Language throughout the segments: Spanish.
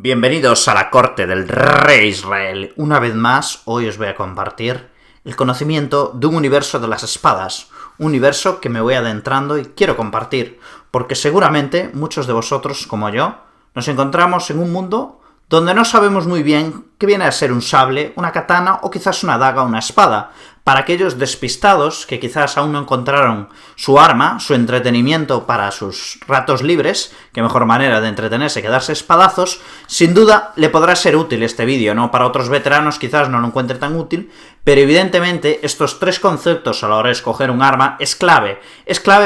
Bienvenidos a la corte del rey Israel. Una vez más, hoy os voy a compartir el conocimiento de un universo de las espadas. Un universo que me voy adentrando y quiero compartir, porque seguramente muchos de vosotros, como yo, nos encontramos en un mundo donde no sabemos muy bien qué viene a ser un sable, una katana o quizás una daga o una espada. Para aquellos despistados que quizás aún no encontraron su arma, su entretenimiento para sus ratos libres, qué mejor manera de entretenerse que darse espadazos, sin duda le podrá ser útil este vídeo, ¿no? Para otros veteranos quizás no lo encuentre tan útil, pero evidentemente estos tres conceptos a la hora de escoger un arma es clave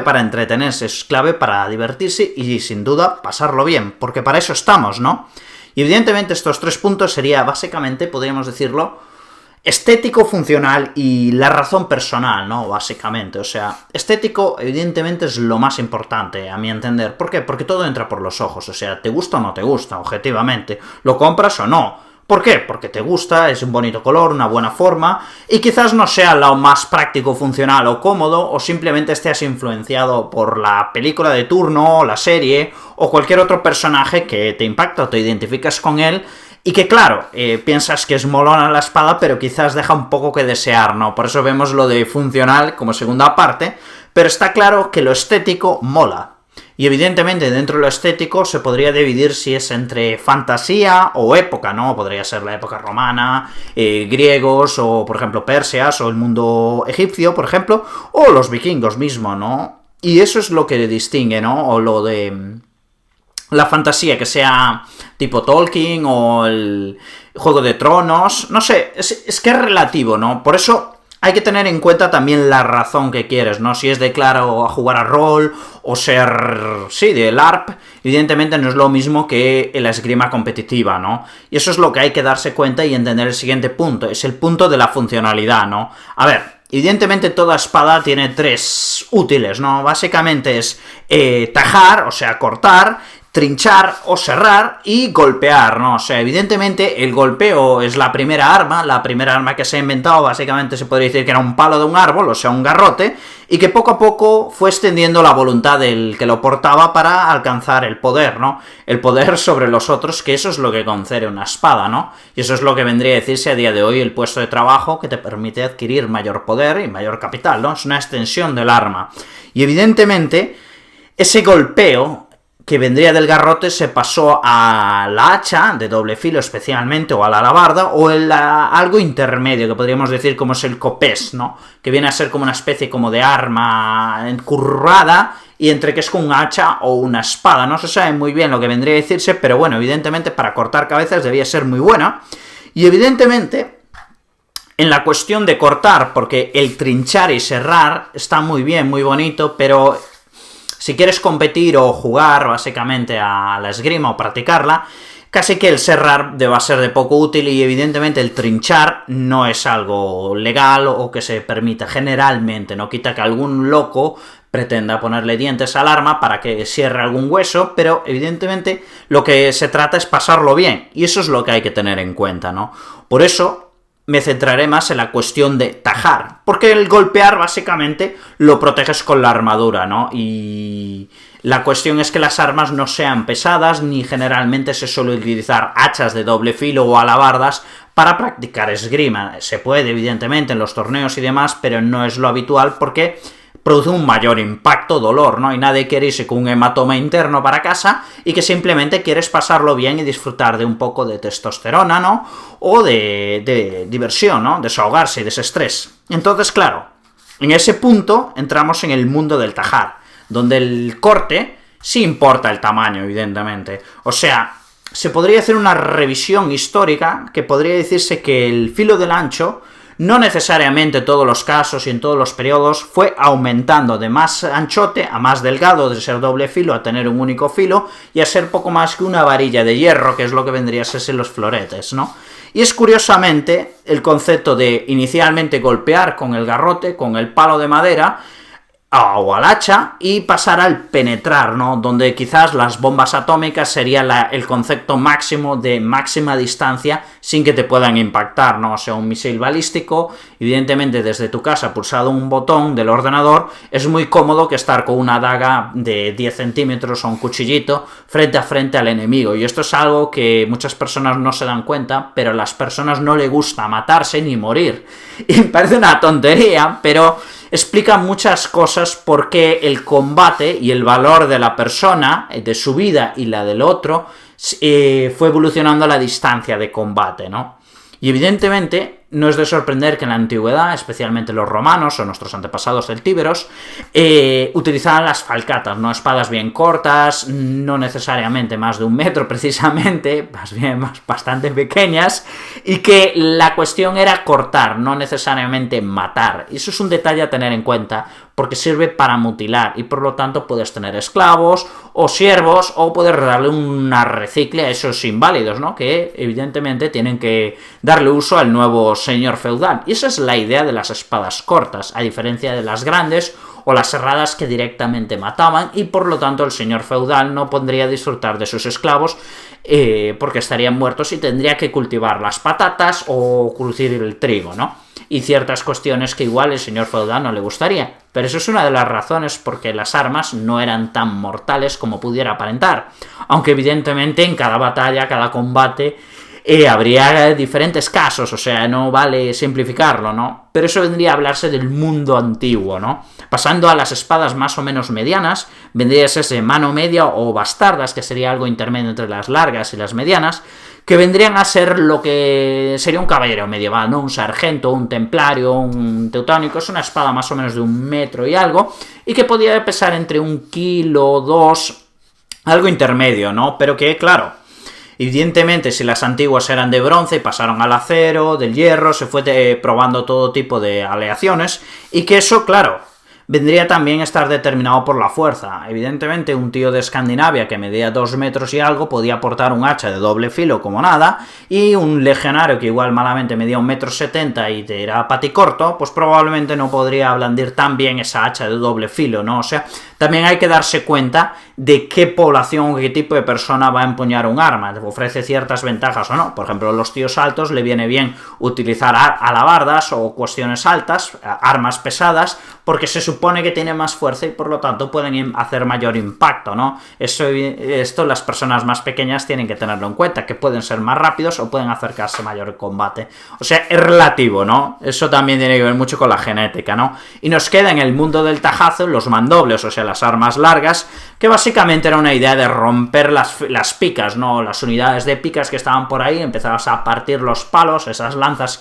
para entretenerse, es clave para divertirse y sin duda pasarlo bien, porque para eso estamos, ¿no? Y evidentemente estos tres puntos sería básicamente, podríamos decirlo, estético, funcional y la razón personal, ¿no? Básicamente, o sea, estético evidentemente es lo más importante, a mi entender. ¿Por qué? Porque todo entra por los ojos, o sea, ¿te gusta o no te gusta, objetivamente? ¿Lo compras o no? ¿Por qué? Porque te gusta, es un bonito color, una buena forma, y quizás no sea lo más práctico, funcional o cómodo, o simplemente estés influenciado por la película de turno, la serie, o cualquier otro personaje que te impacta o te identificas con él, y que claro, piensas que es molona la espada, pero quizás deja un poco que desear, ¿no? Por eso vemos lo de funcional como segunda parte, pero está claro que lo estético mola. Y evidentemente dentro de lo estético se podría dividir si es entre fantasía o época, ¿no? Podría ser la época romana, griegos, o por ejemplo persias, o el mundo egipcio, por ejemplo, o los vikingos mismo, ¿no? Y eso es lo que distingue, ¿no? O lo de la fantasía, que sea tipo Tolkien o el Juego de Tronos, no sé, es que es relativo, ¿no? Por eso hay que tener en cuenta también la razón que quieres, ¿no? Si es de claro a jugar a rol, o ser, sí, de LARP, evidentemente no es lo mismo que la esgrima competitiva, ¿no? Y eso es lo que hay que darse cuenta y entender el siguiente punto, es el punto de la funcionalidad, ¿no? A ver, evidentemente toda espada tiene tres útiles, ¿no? Básicamente es tajar, o sea, cortar, trinchar o serrar y golpear, ¿no? O sea, evidentemente el golpeo es la primera arma que se ha inventado, básicamente se podría decir que era un palo de un árbol, o sea, un garrote, y que poco a poco fue extendiendo la voluntad del que lo portaba para alcanzar el poder, ¿no? El poder sobre los otros, que eso es lo que concede una espada, ¿no? Y eso es lo que vendría a decirse a día de hoy el puesto de trabajo que te permite adquirir mayor poder y mayor capital, ¿no? Es una extensión del arma. Y evidentemente ese golpeo que vendría del garrote se pasó a la hacha de doble filo especialmente, o a la alabarda, o algo intermedio, que podríamos decir como es el copés, ¿no? Que viene a ser como una especie como de arma encurrada, y entre que es con un hacha o una espada, no se sabe muy bien lo que vendría a decirse, pero bueno, evidentemente para cortar cabezas debía ser muy buena, y evidentemente en la cuestión de cortar, porque el trinchar y serrar está muy bien, muy bonito, pero si quieres competir o jugar básicamente a la esgrima o practicarla, casi que el serrar va a ser de poco útil, y evidentemente el trinchar no es algo legal o que se permita generalmente, no quita que algún loco pretenda ponerle dientes al arma para que cierre algún hueso, pero evidentemente lo que se trata es pasarlo bien, y eso es lo que hay que tener en cuenta, ¿no? Por eso me centraré más en la cuestión de tajar, porque el golpear básicamente lo proteges con la armadura, ¿no? Y la cuestión es que las armas no sean pesadas, ni generalmente se suele utilizar hachas de doble filo o alabardas para practicar esgrima. Se puede, evidentemente, en los torneos y demás, pero no es lo habitual porque produce un mayor impacto, dolor, ¿no? Y nadie quiere irse con un hematoma interno para casa, y que simplemente quieres pasarlo bien y disfrutar de un poco de testosterona, ¿no? O de diversión, ¿no? Desahogarse y desestrés. Entonces, claro, en ese punto entramos en el mundo del tajar, donde el corte sí importa el tamaño, evidentemente. O sea, se podría hacer una revisión histórica que podría decirse que el filo del ancho, no necesariamente en todos los casos y en todos los periodos, fue aumentando de más anchote a más delgado, de ser doble filo a tener un único filo, y a ser poco más que una varilla de hierro, que es lo que vendría a ser los floretes, ¿no? Y es curiosamente el concepto de inicialmente golpear con el garrote, con el palo de madera, o al hacha, y pasar al penetrar, ¿no? Donde quizás las bombas atómicas sería el concepto máximo de máxima distancia sin que te puedan impactar, ¿no? O sea, un misil balístico, evidentemente desde tu casa, pulsado un botón del ordenador, es muy cómodo que estar con una daga de 10 centímetros o un cuchillito frente a frente al enemigo, y esto es algo que muchas personas no se dan cuenta, pero a las personas no les gusta matarse ni morir, y parece una tontería, pero explica muchas cosas por qué el combate y el valor de la persona, de su vida y la del otro, fue evolucionando a la distancia de combate, ¿no? Y evidentemente no es de sorprender que en la antigüedad, especialmente los romanos o nuestros antepasados celtíberos, utilizaban las falcatas, ¿no? Espadas bien cortas, no necesariamente más de 1 metro precisamente, más bien bastante pequeñas, y que la cuestión era cortar, no necesariamente matar. Y eso es un detalle a tener en cuenta, porque sirve para mutilar, y por lo tanto puedes tener esclavos o siervos, o puedes darle una recicle a esos inválidos, ¿no? Que evidentemente tienen que darle uso al nuevo señor feudal. Y esa es la idea de las espadas cortas, a diferencia de las grandes o las serradas que directamente mataban, y por lo tanto el señor feudal no podría disfrutar de sus esclavos porque estarían muertos y tendría que cultivar las patatas o curtir el trigo, ¿no? Y ciertas cuestiones que igual el señor feudal no le gustaría. Pero eso es una de las razones por qué las armas no eran tan mortales como pudiera aparentar. Aunque evidentemente en cada batalla, cada combate, habría diferentes casos, o sea, no vale simplificarlo, ¿no? Pero eso vendría a hablarse del mundo antiguo, ¿no? Pasando a las espadas más o menos medianas, vendría a ser mano media o bastardas, que sería algo intermedio entre las largas y las medianas, que vendrían a ser lo que sería un caballero medieval, ¿no? Un sargento, un templario, un teutónico. Es una espada más o menos de 1 metro y algo, y que podía pesar entre 1 kilo o 2, algo intermedio, ¿no? Pero que, claro, evidentemente, si las antiguas eran de bronce y pasaron al acero, del hierro, se fue probando todo tipo de aleaciones, y que eso, claro, vendría también a estar determinado por la fuerza. Evidentemente, un tío de Escandinavia que medía 2 metros y algo podía portar un hacha de doble filo como nada, y un legionario que igual malamente medía 1,70 m y era paticorto, pues probablemente no podría blandir tan bien esa hacha de doble filo, ¿no? O sea, también hay que darse cuenta de qué población o qué tipo de persona va a empuñar un arma, ofrece ciertas ventajas o no. Por ejemplo, a los tíos altos le viene bien utilizar alabardas o cuestiones altas, armas pesadas, porque se supone que tiene más fuerza y por lo tanto pueden hacer mayor impacto, ¿no? Esto las personas más pequeñas tienen que tenerlo en cuenta, que pueden ser más rápidos o pueden acercarse mayor al combate. O sea, es relativo, ¿no? Eso también tiene que ver mucho con la genética, ¿no? Y nos queda en el mundo del tajazo los mandobles, o sea, las armas largas, que básicamente era una idea de romper las picas, ¿no? Las unidades de picas que estaban por ahí, empezabas a partir los palos, esas lanzas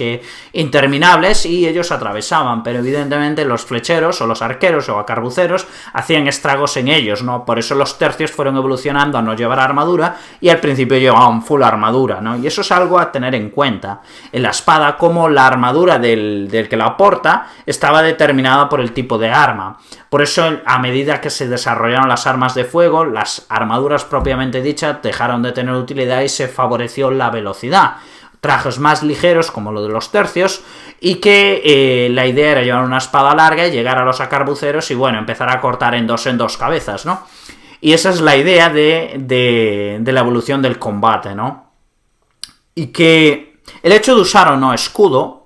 interminables, y ellos atravesaban, pero evidentemente los flecheros o los arqueros o acarbuceros hacían estragos en ellos, ¿no? Por eso los tercios fueron evolucionando a no llevar armadura, y al principio llevaban full armadura, ¿no? Y eso es algo a tener en cuenta. En la espada, como la armadura del que la porta estaba determinada por el tipo de arma. Por eso, a medida que se desarrollaron las armas de fuego, las armaduras propiamente dichas dejaron de tener utilidad y se favoreció la velocidad. Trajes más ligeros, como lo de los tercios, y que la idea era llevar una espada larga y llegar a los acarbuceros y, bueno, empezar a cortar en dos cabezas, ¿no? Y esa es la idea de la evolución del combate, ¿no? Y que el hecho de usar o no escudo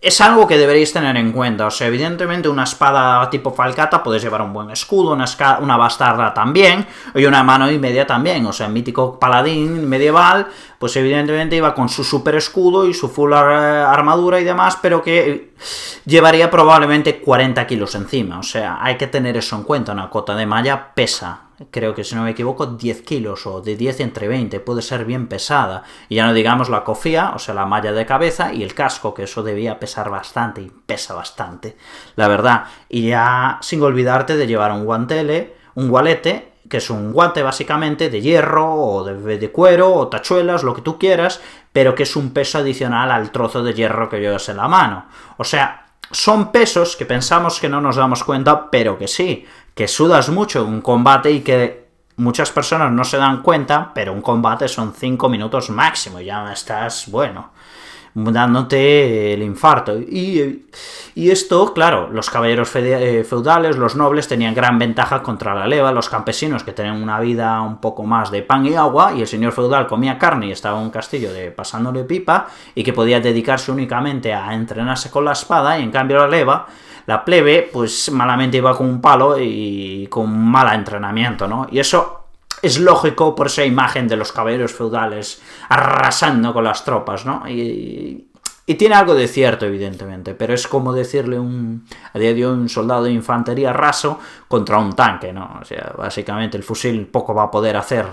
es algo que deberéis tener en cuenta. O sea, evidentemente una espada tipo falcata puedes llevar un buen escudo, una bastarda también, y una mano y media también. O sea, el mítico paladín medieval, pues evidentemente iba con su super escudo y su full armadura y demás, pero que llevaría probablemente 40 kilos encima. O sea, hay que tener eso en cuenta. Una cota de malla pesa, creo que si no me equivoco, 10 kilos o de 10 entre 20, puede ser bien pesada. Y ya no digamos la cofía, o sea, la malla de cabeza, y el casco, que eso debía pesar bastante, y pesa bastante, la verdad. Y ya sin olvidarte de llevar un gualete, que es un guante básicamente de hierro o de cuero o tachuelas, lo que tú quieras, pero que es un peso adicional al trozo de hierro que llevas en la mano. O sea, son pesos que pensamos que no nos damos cuenta, pero que sí, que sudas mucho en un combate y que muchas personas no se dan cuenta, pero un combate son 5 minutos máximo, ya estás, bueno, dándote el infarto. Y esto, claro, los caballeros feudales, los nobles, tenían gran ventaja contra la leva, los campesinos que tenían una vida un poco más de pan y agua, y el señor feudal comía carne y estaba en un castillo pasándole pipa, y que podía dedicarse únicamente a entrenarse con la espada, y en cambio la plebe, pues malamente iba con un palo y con mal entrenamiento, ¿no? Y eso es lógico por esa imagen de los caballeros feudales arrasando con las tropas, ¿no? Y tiene algo de cierto, evidentemente, pero es como decirle a día de hoy un soldado de infantería raso contra un tanque, ¿no? O sea, básicamente el fusil poco va a poder hacer,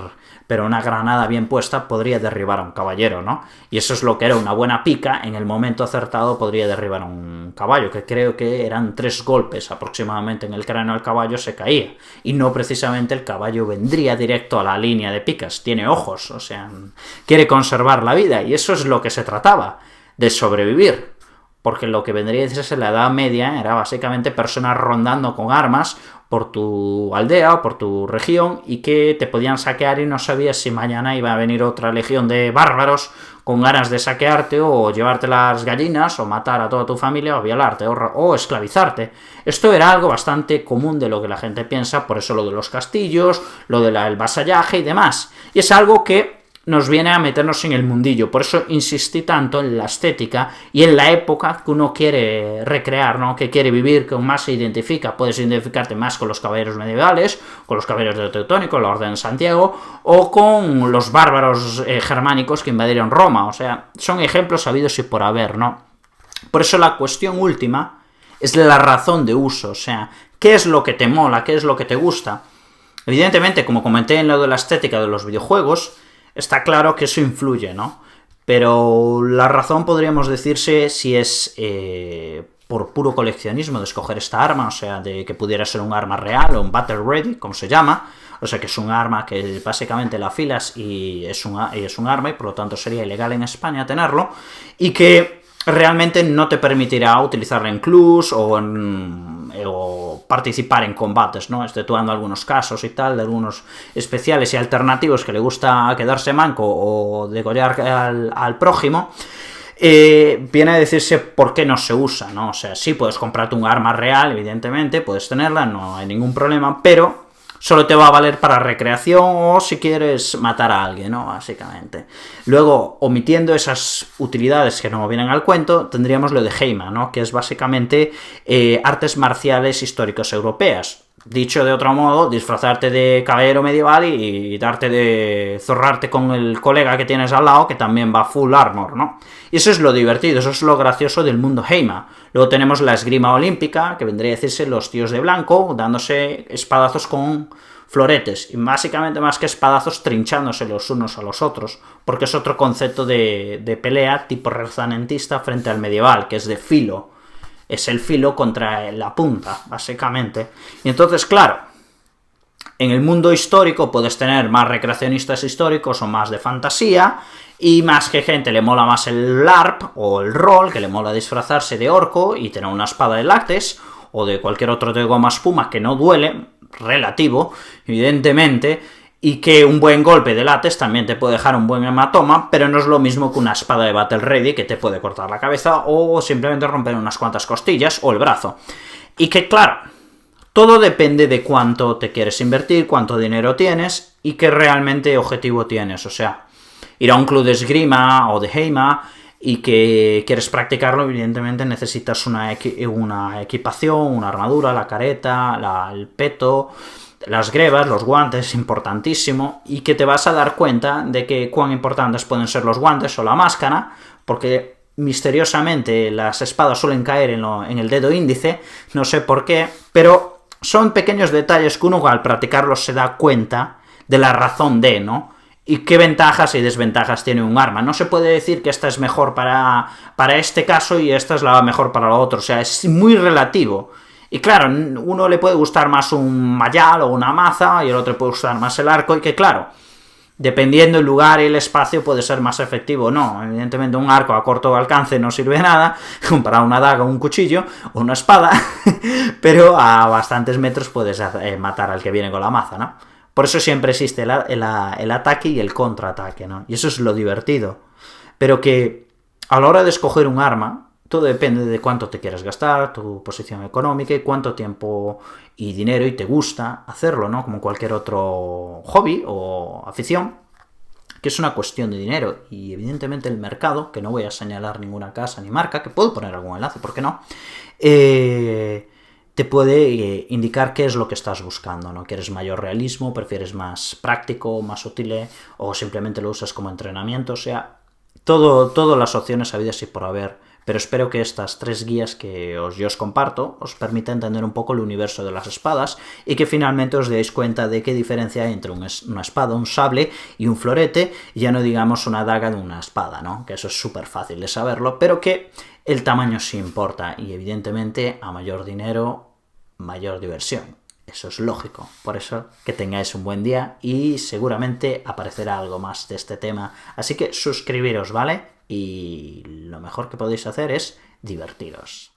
pero una granada bien puesta podría derribar a un caballero, ¿no? Y eso es lo que era una buena pica, en el momento acertado podría derribar a un caballo, que creo que eran 3 golpes aproximadamente en el cráneo del caballo, se caía. Y no precisamente el caballo vendría directo a la línea de picas, tiene ojos, o sea, quiere conservar la vida, y eso es lo que se trataba, de sobrevivir, porque lo que vendría a decirse en la Edad Media era básicamente personas rondando con armas por tu aldea o por tu región, y que te podían saquear y no sabías si mañana iba a venir otra legión de bárbaros con ganas de saquearte o llevarte las gallinas o matar a toda tu familia o violarte o esclavizarte. Esto era algo bastante común de lo que la gente piensa, por eso lo de los castillos, lo del vasallaje y demás, y es algo que nos viene a meternos en el mundillo. Por eso insistí tanto en la estética y en la época que uno quiere recrear, ¿no? Que quiere vivir, que más se identifica. Puedes identificarte más con los caballeros medievales, con los caballeros de Teutónico, la Orden de Santiago, o con los bárbaros germánicos que invadieron Roma. O sea, son ejemplos habidos y por haber, ¿no? Por eso la cuestión última es la razón de uso. O sea, ¿qué es lo que te mola? ¿Qué es lo que te gusta? Evidentemente, como comenté en lo de la estética de los videojuegos, está claro que eso influye, ¿no? Pero la razón podríamos decirse si es por puro coleccionismo de escoger esta arma, o sea, de que pudiera ser un arma real o un battle ready, como se llama, o sea, que es un arma que básicamente la afilas y es un arma, y por lo tanto sería ilegal en España tenerlo, y que realmente no te permitirá utilizarla en clubs o participar en combates, ¿no? Exceptuando algunos casos y tal, de algunos especiales y alternativos que le gusta quedarse manco o degollar al prójimo. Viene a decirse por qué no se usa, ¿no? O sea, sí puedes comprarte un arma real, evidentemente, puedes tenerla, no hay ningún problema, pero solo te va a valer para recreación o si quieres matar a alguien, ¿no? Básicamente. Luego, omitiendo esas utilidades que no vienen al cuento, tendríamos lo de Heima, ¿no? Que es básicamente artes marciales históricas europeas. Dicho de otro modo, disfrazarte de caballero medieval y darte de zorrarte con el colega que tienes al lado, que también va full armor, ¿no? Y eso es lo divertido, eso es lo gracioso del mundo Heima. Luego tenemos la esgrima olímpica, que vendría a decirse los tíos de blanco, dándose espadazos con floretes, y básicamente más que espadazos, trinchándose los unos a los otros, porque es otro concepto de pelea tipo renacentista frente al medieval, que es de filo. Es el filo contra la punta, básicamente. Y entonces, claro, en el mundo histórico puedes tener más recreacionistas históricos o más de fantasía, y más que gente le mola más el LARP o el rol, que le mola disfrazarse de orco y tener una espada de látex o de cualquier otro de goma espuma que no duele, relativo, evidentemente, y que un buen golpe de látex también te puede dejar un buen hematoma, pero no es lo mismo que una espada de Battle Ready que te puede cortar la cabeza o simplemente romper unas cuantas costillas o el brazo. Y que, claro, todo depende de cuánto te quieres invertir, cuánto dinero tienes y qué realmente objetivo tienes. O sea, ir a un club de esgrima o de Heima y que quieres practicarlo, evidentemente necesitas una equipación, una armadura, la careta, el peto, las grebas, los guantes, importantísimo, y que te vas a dar cuenta de que cuán importantes pueden ser los guantes o la máscara, porque misteriosamente las espadas suelen caer en el dedo índice, no sé por qué, pero son pequeños detalles que uno al practicarlos se da cuenta de la razón de, ¿no? Y qué ventajas y desventajas tiene un arma. No se puede decir que esta es mejor para este caso y esta es la mejor para lo otro, o sea, es muy relativo. Y claro, uno le puede gustar más un mayal o una maza, y el otro puede gustar más el arco, y que claro, dependiendo el lugar y el espacio puede ser más efectivo o no. Evidentemente un arco a corto alcance no sirve de nada, comparado a una daga, un cuchillo o una espada, pero a bastantes metros puedes matar al que viene con la maza, ¿no? Por eso siempre existe el ataque y el contraataque, ¿no? Y eso es lo divertido. Pero que a la hora de escoger un arma, todo depende de cuánto te quieres gastar, tu posición económica y cuánto tiempo y dinero y te gusta hacerlo, ¿no? Como cualquier otro hobby o afición, que es una cuestión de dinero. Y evidentemente el mercado, que no voy a señalar ninguna casa ni marca, que puedo poner algún enlace, ¿por qué no? Te puede indicar qué es lo que estás buscando, ¿no? ¿Quieres mayor realismo? ¿Prefieres más práctico, más útil? ¿O simplemente lo usas como entrenamiento? O sea, todas las opciones habidas y por haber, pero espero que estas 3 guías que yo os comparto os permita entender un poco el universo de las espadas y que finalmente os deis cuenta de qué diferencia hay entre una espada, un sable y un florete, ya no digamos una daga de una espada, ¿no? Que eso es súper fácil de saberlo, pero que el tamaño sí importa y evidentemente a mayor dinero, mayor diversión. Eso es lógico. Por eso que tengáis un buen día y seguramente aparecerá algo más de este tema. Así que suscribiros, ¿vale? Y lo mejor que podéis hacer es divertiros.